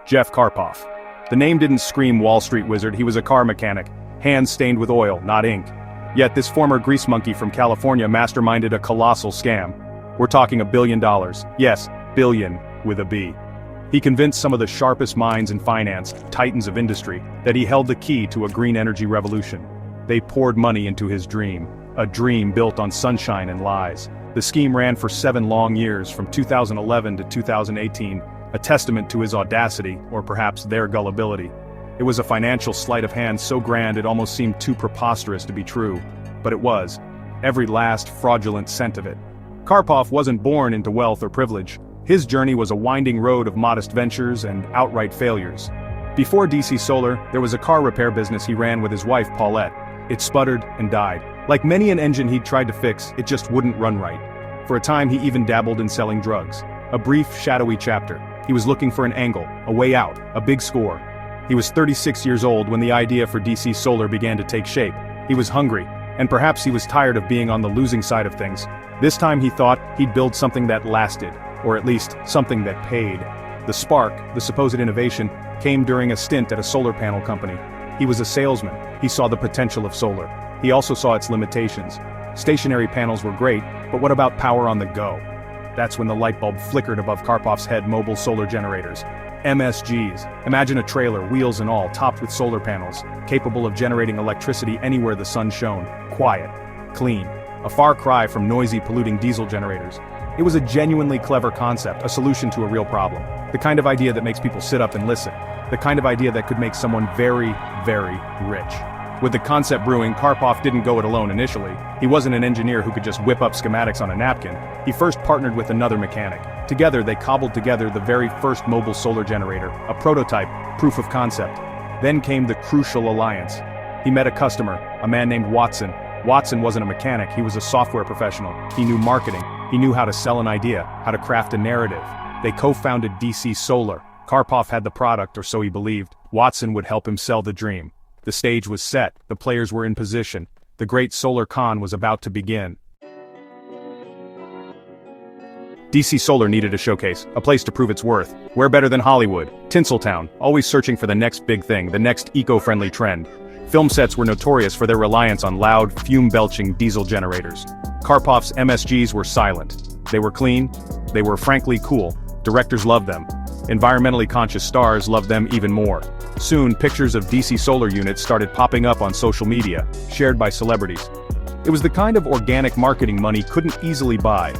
Jeff Carpoff. The name didn't scream Wall Street wizard, he was a car mechanic, hands stained with oil, not ink. Yet this former grease monkey from California masterminded a colossal scam. We're talking $1 billion. Yes, billion with a B. He convinced some of the sharpest minds in finance, titans of industry, that he held the key to a green energy revolution. They poured money into his dream, a dream built on sunshine and lies. The scheme ran for 7 long years, from 2011 to 2018, a testament to his audacity, or perhaps their gullibility. It was a financial sleight of hand so grand it almost seemed too preposterous to be true. But it was. Every last fraudulent cent of it. Carpoff wasn't born into wealth or privilege. His journey was a winding road of modest ventures and outright failures. Before DC Solar, there was a car repair business he ran with his wife Paulette. It sputtered and died. Like many an engine he'd tried to fix, it just wouldn't run right. For a time he even dabbled in selling drugs. A brief, shadowy chapter. He was looking for an angle, a way out, a big score. He was 36 years old when the idea for DC Solar began to take shape. He was hungry, and perhaps he was tired of being on the losing side of things. This time he thought he'd build something that lasted, or at least something that paid. The spark, the supposed innovation, came during a stint at a solar panel company. He was a salesman. He saw the potential of solar. He also saw its limitations. Stationary panels were great, but what about power on the go? That's when the light bulb flickered above Carpoff's head. Mobile solar generators. MSGs. Imagine a trailer, wheels and all, topped with solar panels, capable of generating electricity anywhere the sun shone. Quiet. Clean. A far cry from noisy, polluting diesel generators. It was a genuinely clever concept, a solution to a real problem. The kind of idea that makes people sit up and listen. The kind of idea that could make someone very, very rich. With the concept brewing, Carpoff didn't go it alone initially. He wasn't an engineer who could just whip up schematics on a napkin. He first partnered with another mechanic. Together they cobbled together the very first mobile solar generator, a prototype, proof of concept. Then came the crucial alliance. He met a customer, a man named Watson. Watson wasn't a mechanic, he was a software professional. He knew marketing. He knew how to sell an idea, how to craft a narrative. They co-founded DC Solar. Carpoff had the product, or so he believed. Watson would help him sell the dream. The stage was set, the players were in position. The great solar con was about to begin. DC Solar needed a showcase, a place to prove its worth. Where better than Hollywood? Tinseltown, always searching for the next big thing, the next eco-friendly trend. Film sets were notorious for their reliance on loud, fume-belching diesel generators. Carpoff's MSGs were silent. They were clean. They were frankly cool. Directors loved them. Environmentally conscious stars loved them even more. Soon, pictures of DC Solar units started popping up on social media, shared by celebrities. It was the kind of organic marketing money couldn't easily buy.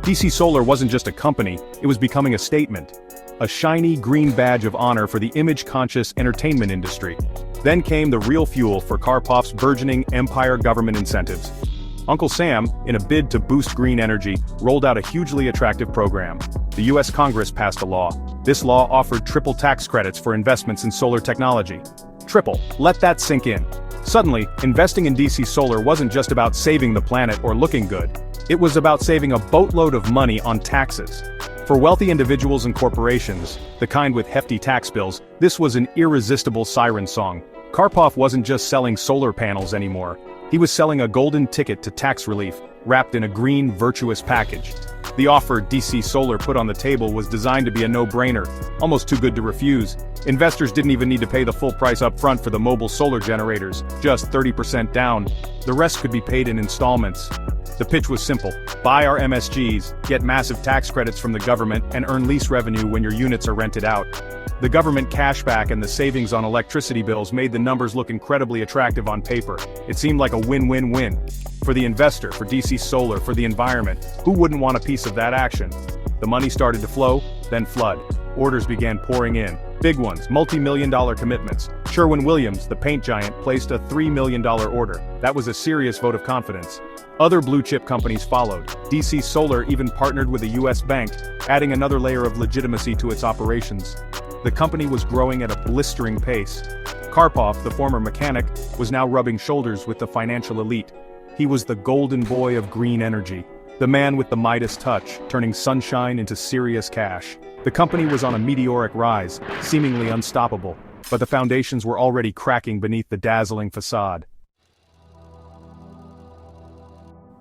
DC Solar wasn't just a company, it was becoming a statement. A shiny green badge of honor for the image-conscious entertainment industry. Then came the real fuel for Carpoff's burgeoning empire government incentives. Uncle Sam, in a bid to boost green energy, rolled out a hugely attractive program. The US Congress passed a law. This law offered triple tax credits for investments in solar technology. Triple. Let that sink in. Suddenly, investing in DC Solar wasn't just about saving the planet or looking good. It was about saving a boatload of money on taxes. For wealthy individuals and corporations, the kind with hefty tax bills, this was an irresistible siren song. Carpoff wasn't just selling solar panels anymore. He was selling a golden ticket to tax relief, wrapped in a green, virtuous package. The offer DC Solar put on the table was designed to be a no-brainer, almost too good to refuse. Investors didn't even need to pay the full price up front for the mobile solar generators, just 30% down. The rest could be paid in installments. The pitch was simple. Buy our MSGs, get massive tax credits from the government, and earn lease revenue when your units are rented out. The government cashback and the savings on electricity bills made the numbers look incredibly attractive on paper. It seemed like a win-win-win. For the investor, for DC Solar, for the environment, who wouldn't want a piece of that action? The money started to flow, then flood. Orders began pouring in. Big ones, multi-million-dollar commitments. Sherwin-Williams, the paint giant, placed a $3 million order. That was a serious vote of confidence. Other blue-chip companies followed. DC Solar even partnered with a US bank, adding another layer of legitimacy to its operations. The company was growing at a blistering pace. Carpoff, the former mechanic, was now rubbing shoulders with the financial elite. He was the golden boy of green energy. The man with the Midas touch, turning sunshine into serious cash. The company was on a meteoric rise, seemingly unstoppable, but the foundations were already cracking beneath the dazzling facade.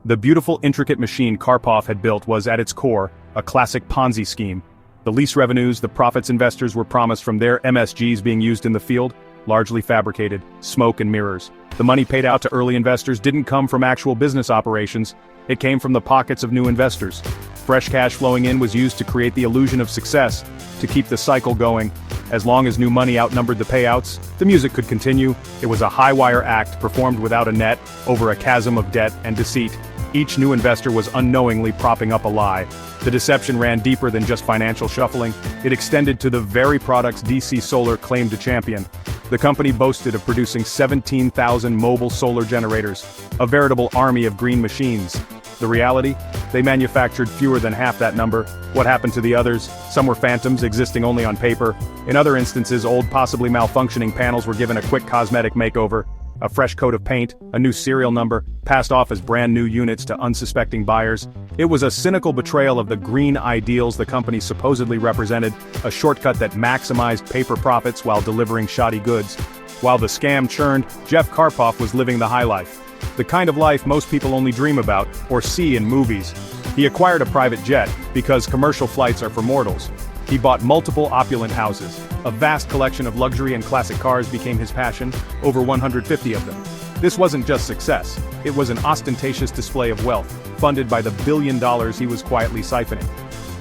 The beautiful, intricate machine Carpoff had built was, at its core, a classic Ponzi scheme. The lease revenues, the profits investors were promised from their MSGs being used in the field, largely fabricated, smoke and mirrors. The money paid out to early investors didn't come from actual business operations, it came from the pockets of new investors. Fresh cash flowing in was used to create the illusion of success, to keep the cycle going. As long as new money outnumbered the payouts, the music could continue. It was a high-wire act performed without a net, over a chasm of debt and deceit. Each new investor was unknowingly propping up a lie. The deception ran deeper than just financial shuffling. It extended to the very products DC Solar claimed to champion. The company boasted of producing 17,000 mobile solar generators, a veritable army of green machines. The reality? They manufactured fewer than half that number. What happened to the others? Some were phantoms, existing only on paper. In other instances, old, possibly malfunctioning panels were given a quick cosmetic makeover. A fresh coat of paint, a new serial number, passed off as brand new units to unsuspecting buyers. It was a cynical betrayal of the green ideals the company supposedly represented, a shortcut that maximized paper profits while delivering shoddy goods. While the scam churned, Jeff Carpoff was living the high life. The kind of life most people only dream about, or see in movies. He acquired a private jet, because commercial flights are for mortals. He bought multiple opulent houses. A vast collection of luxury and classic cars became his passion, over 150 of them. This wasn't just success, it was an ostentatious display of wealth, funded by the $1 billion he was quietly siphoning.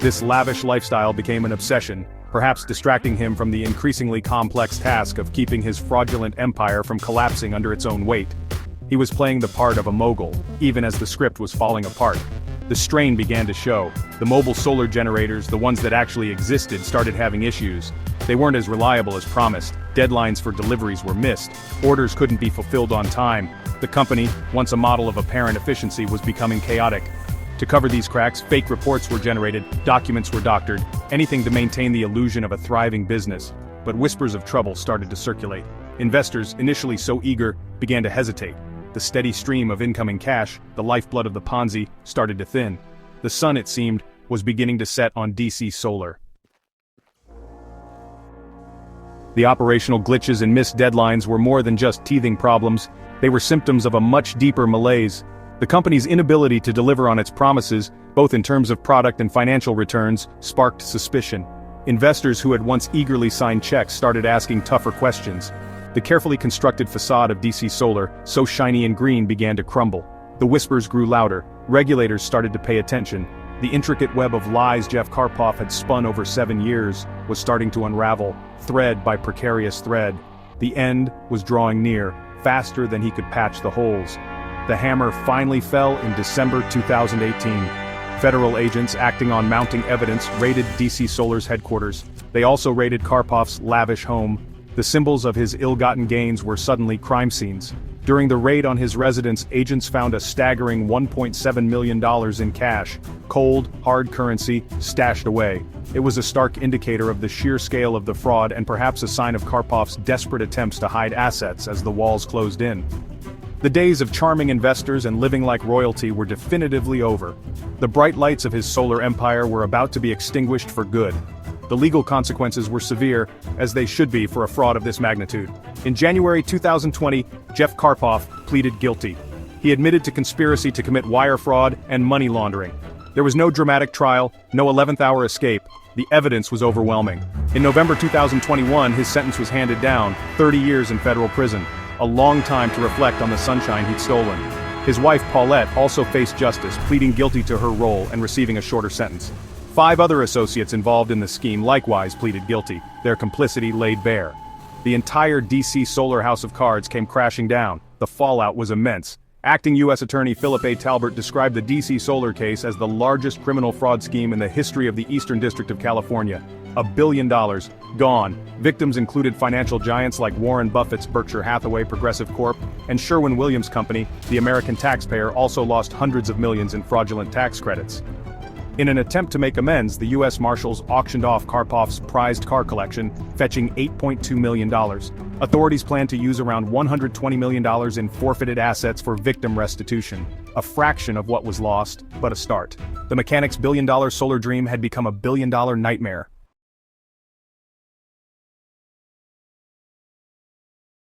This lavish lifestyle became an obsession, perhaps distracting him from the increasingly complex task of keeping his fraudulent empire from collapsing under its own weight. He was playing the part of a mogul, even as the script was falling apart. The strain began to show. The mobile solar generators, the ones that actually existed, started having issues. They weren't as reliable as promised. Deadlines for deliveries were missed. Orders couldn't be fulfilled on time. The company, once a model of apparent efficiency, was becoming chaotic. To cover these cracks, fake reports were generated, documents were doctored, anything to maintain the illusion of a thriving business. But whispers of trouble started to circulate. Investors, initially so eager, began to hesitate. The steady stream of incoming cash, the lifeblood of the Ponzi, started to thin. The sun, it seemed, was beginning to set on DC Solar. The operational glitches and missed deadlines were more than just teething problems, they were symptoms of a much deeper malaise. The company's inability to deliver on its promises, both in terms of product and financial returns, sparked suspicion. Investors who had once eagerly signed checks started asking tougher questions. The carefully constructed facade of DC Solar, so shiny and green, began to crumble. The whispers grew louder, regulators started to pay attention. The intricate web of lies Jeff Carpoff had spun over 7 years was starting to unravel, thread by precarious thread. The end was drawing near, faster than he could patch the holes. The hammer finally fell in December 2018. Federal agents, acting on mounting evidence, raided DC Solar's headquarters. They also raided Carpoff's lavish home. The symbols of his ill-gotten gains were suddenly crime scenes. During the raid on his residence, agents found a staggering $1.7 million in cash, cold, hard currency, stashed away. It was a stark indicator of the sheer scale of the fraud and perhaps a sign of Carpoff's desperate attempts to hide assets as the walls closed in. The days of charming investors and living like royalty were definitively over. The bright lights of his solar empire were about to be extinguished for good. The legal consequences were severe, as they should be for a fraud of this magnitude. In January 2020, Jeff Carpoff pleaded guilty. He admitted to conspiracy to commit wire fraud and money laundering. There was no dramatic trial, no 11th-hour escape. The evidence was overwhelming. In November 2021, his sentence was handed down, 30 years in federal prison, a long time to reflect on the sunshine he'd stolen. His wife Paulette also faced justice, pleading guilty to her role and receiving a shorter sentence. 5 other associates involved in the scheme likewise pleaded guilty, their complicity laid bare. The entire DC Solar house of cards came crashing down. The fallout was immense. Acting U.S. Attorney Philip A. Talbert described the DC Solar case as the largest criminal fraud scheme in the history of the Eastern District of California. $1 billion, gone. Victims included financial giants like Warren Buffett's Berkshire Hathaway Progressive Corp. and Sherwin-Williams Company. The American taxpayer also lost hundreds of millions in fraudulent tax credits. In an attempt to make amends, the U.S. Marshals auctioned off Carpoff's prized car collection, fetching $8.2 million. Authorities plan to use around $120 million in forfeited assets for victim restitution. A fraction of what was lost, but a start. The mechanic's billion-dollar solar dream had become a billion-dollar nightmare.